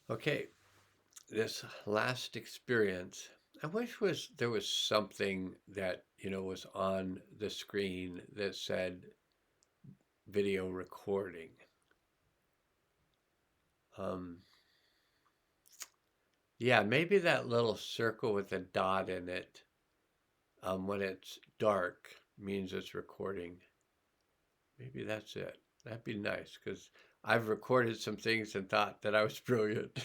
Okay, this last experience, I wish there was something that, was on the screen that said video recording. Um, yeah, maybe that little circle with a dot in it, when it's dark, means it's recording. Maybe that's it. That'd be nice because I've recorded some things and thought that I was brilliant.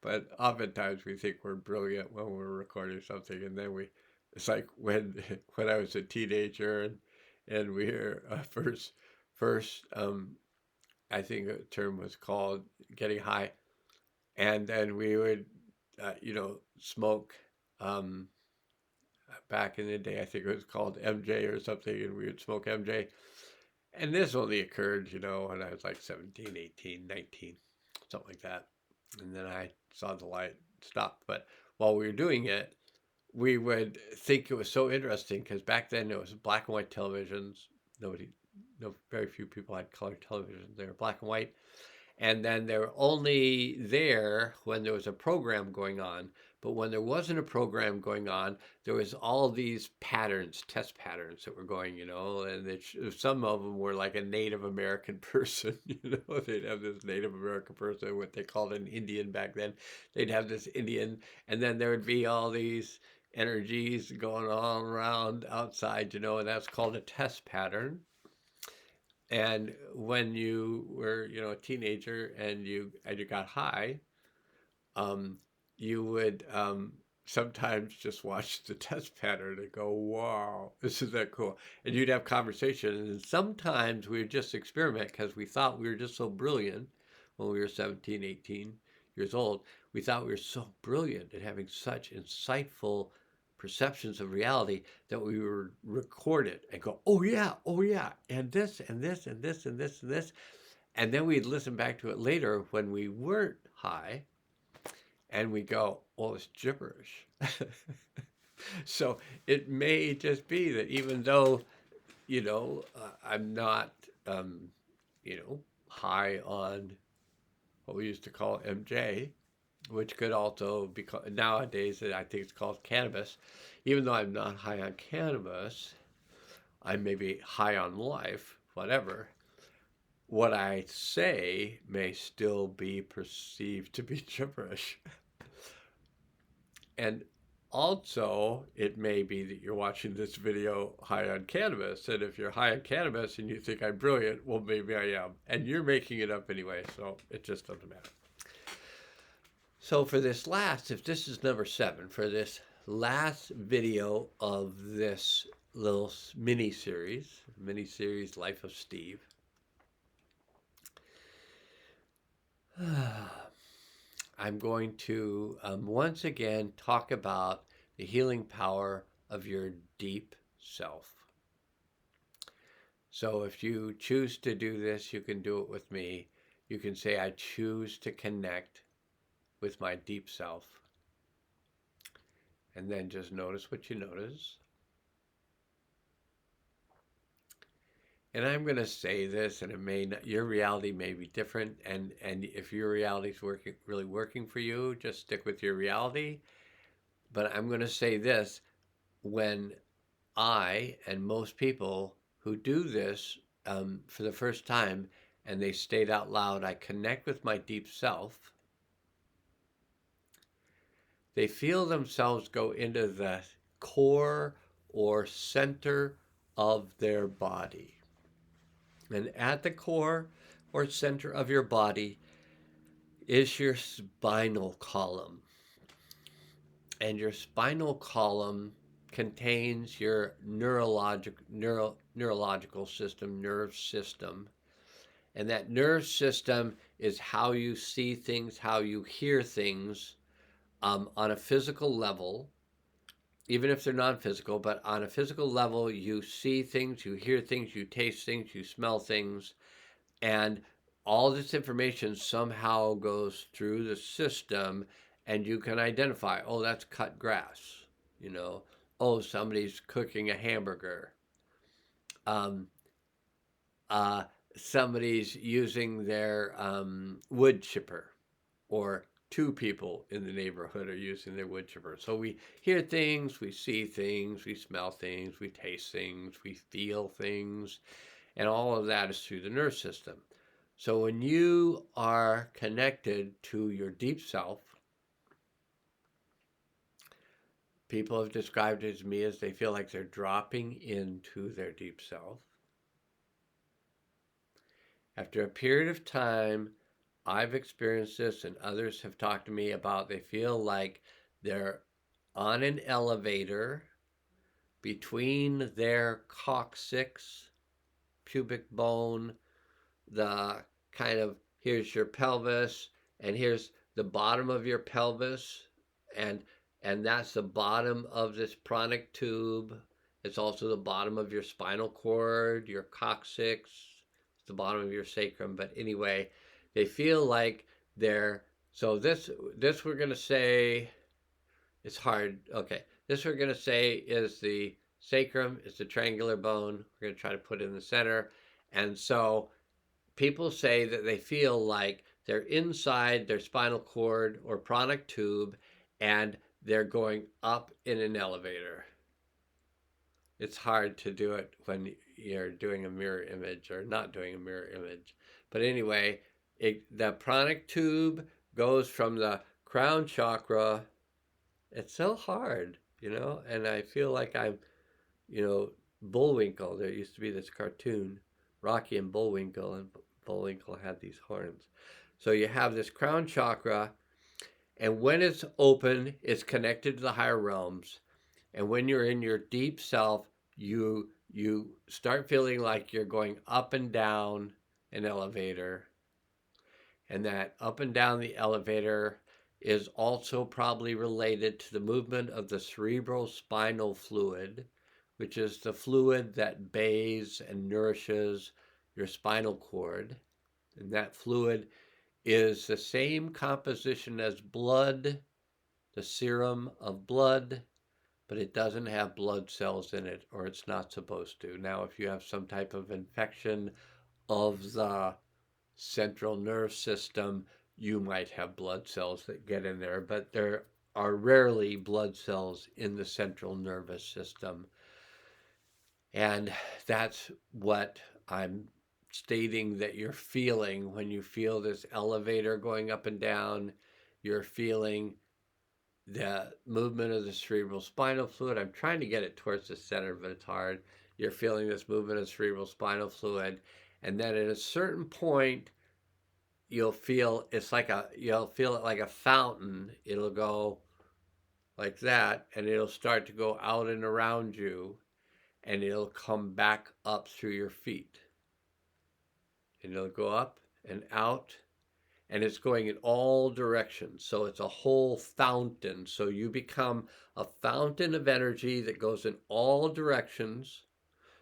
But oftentimes we think we're brilliant when we're recording something, and then it's like when when I was a teenager and we were first I think the term was called getting high, and then we would smoke. Um, Back in the day, I think it was called MJ or something, and we would smoke MJ. And this only occurred, when I was like 17, 18, 19, something like that. And then I saw the light stop. But while we were doing it, we would think it was so interesting because back then it was black and white televisions. Nobody, no, very few people had color televisions. They were black and white, and then they were only there when there was a program going on. But when there wasn't a program going on, there was all these patterns, test patterns that were going, and some of them were like a Native American person, they'd have this Native American person, what they called an Indian back then. They'd have this Indian, and then there would be all these energies going all around outside, and that's called a test pattern. And when you were, a teenager and you got high, um, you would sometimes just watch the test pattern and go, "Wow, this is that cool." And you'd have conversations, and sometimes we would just experiment because we thought we were just so brilliant when we were 17, 18 years old. We thought we were so brilliant at having such insightful perceptions of reality that we would record it and go, oh yeah, and this and this and this and this and this. And then we'd listen back to it later when we weren't high and we go, oh, it's gibberish. So it may just be that even though, I'm not, high on what we used to call MJ, which could also be called, nowadays I think it's called cannabis. Even though I'm not high on cannabis, I may be high on life, whatever. What I say may still be perceived to be gibberish. And also, it may be that you're watching this video high on cannabis. And if you're high on cannabis and you think I'm brilliant, well, maybe I am. And you're making it up anyway, so it just doesn't matter. So for this last, if this is number 7, for this last video of this little mini series, Life of Steve, I'm going to once again talk about the healing power of your deep self. So if you choose to do this, you can do it with me. You can say, I choose to connect with my deep self. And then just notice what you notice. And I'm going to say this, and it may not, your reality may be different. And if your reality is really working for you, just stick with your reality. But I'm going to say this: when I and most people who do this for the first time, and they state out loud, I connect with my deep self, they feel themselves go into the core or center of their body. And at the core or center of your body is your spinal column. And your spinal column contains your neurological system, nerve system. And that nerve system is how you see things, how you hear things on a physical level, even if they're non-physical, but on a physical level, you see things, you hear things, you taste things, you smell things, and all this information somehow goes through the system, and you can identify, oh, that's cut grass, oh, somebody's cooking a hamburger, um, somebody's using their wood chipper, or 2 people in the neighborhood are using their wood chipper. So we hear things, we see things, we smell things, we taste things, we feel things, and all of that is through the nerve system. So when you are connected to your deep self, people have described it to me as they feel like they're dropping into their deep self. After a period of time, I've experienced this and others have talked to me about they feel like they're on an elevator between their coccyx, pubic bone, the kind of here's your pelvis and here's the bottom of your pelvis and that's the bottom of this pranic tube. It's also the bottom of your spinal cord, your coccyx, the bottom of your sacrum. But anyway, they feel like they're so this we're going to say it's hard. Okay, this we're going to say is the sacrum. It's the triangular bone. We're going to try to put it in the center. And so people say that they feel like they're inside their spinal cord or pranic tube and they're going up in an elevator. It's hard to do it when you're doing a mirror image or not doing a mirror image. But anyway, the pranic tube goes from the crown chakra. It's so hard, and I feel like I'm, Bullwinkle. There used to be this cartoon, Rocky and Bullwinkle, and Bullwinkle had these horns. So you have this crown chakra, and when it's open, it's connected to the higher realms. And when you're in your deep self, you start feeling like you're going up and down an elevator. And that up and down the elevator is also probably related to the movement of the cerebrospinal fluid, which is the fluid that bathes and nourishes your spinal cord. And that fluid is the same composition as blood, the serum of blood, but it doesn't have blood cells in it, or it's not supposed to. Now, if you have some type of infection of the central nerve system, you might have blood cells that get in there, but there are rarely blood cells in the central nervous system. And that's what I'm stating that you're feeling when you feel this elevator going up and down. You're feeling the movement of the cerebrospinal fluid. I'm trying to get it towards the center, but it's hard. You're feeling this movement of cerebrospinal fluid. And then at a certain point, you'll feel it like a fountain. It'll go like that, and it'll start to go out and around you, and it'll come back up through your feet. And it'll go up and out, and it's going in all directions. So it's a whole fountain. So you become a fountain of energy that goes in all directions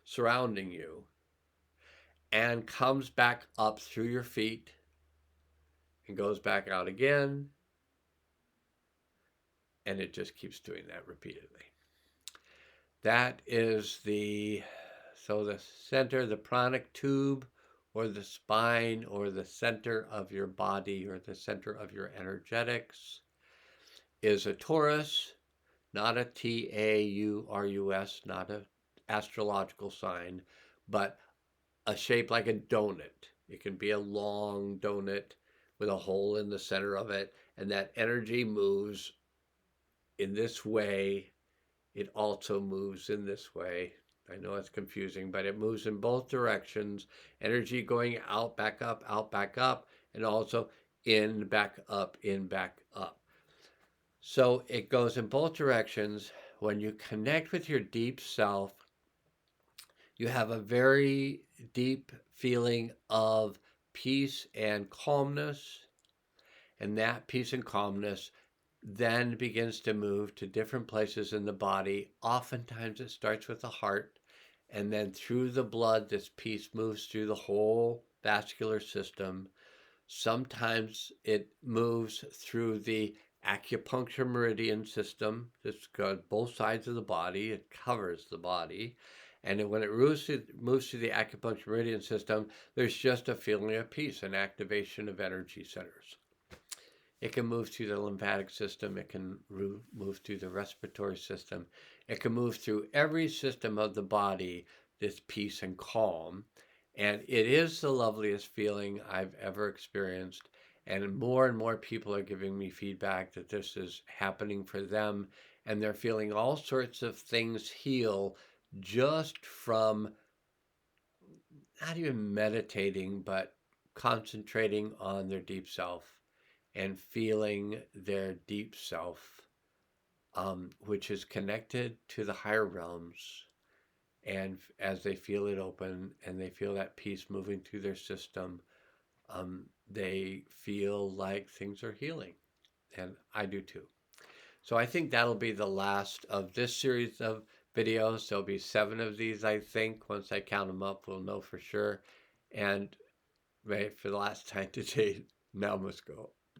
surrounding you and comes back up through your feet and goes back out again. And it just keeps doing that repeatedly. That is the center, the pranic tube, or the spine, or the center of your body, or the center of your energetics, is a torus, not a Taurus, not an astrological sign, but a shape like a donut. It can be a long donut with a hole in the center of it, and that energy moves in this way. It also moves in this way. I know it's confusing, but it moves in both directions. Energy going out, back up, and also in, back up, in, back up. So it goes in both directions. When you connect with your deep self, you have a very deep feeling of peace and calmness. And that peace and calmness then begins to move to different places in the body. Oftentimes it starts with the heart, and then through the blood, this peace moves through the whole vascular system. Sometimes it moves through the acupuncture meridian system. This goes both sides of the body. It covers the body. And when it moves through the acupuncture meridian system, there's just a feeling of peace, an activation of energy centers. It can move through the lymphatic system. It can move through the respiratory system. It can move through every system of the body, this peace and calm. And it is the loveliest feeling I've ever experienced. And more people are giving me feedback that this is happening for them. And they're feeling all sorts of things heal just from not even meditating, but concentrating on their deep self and feeling their deep self, which is connected to the higher realms. And as they feel it open and they feel that peace moving through their system, they feel like things are healing. And I do too. So I think that'll be the last of this series of videos. There'll be 7 of these, I think. Once I count them up, we'll know for sure. And for the last time today, now must go.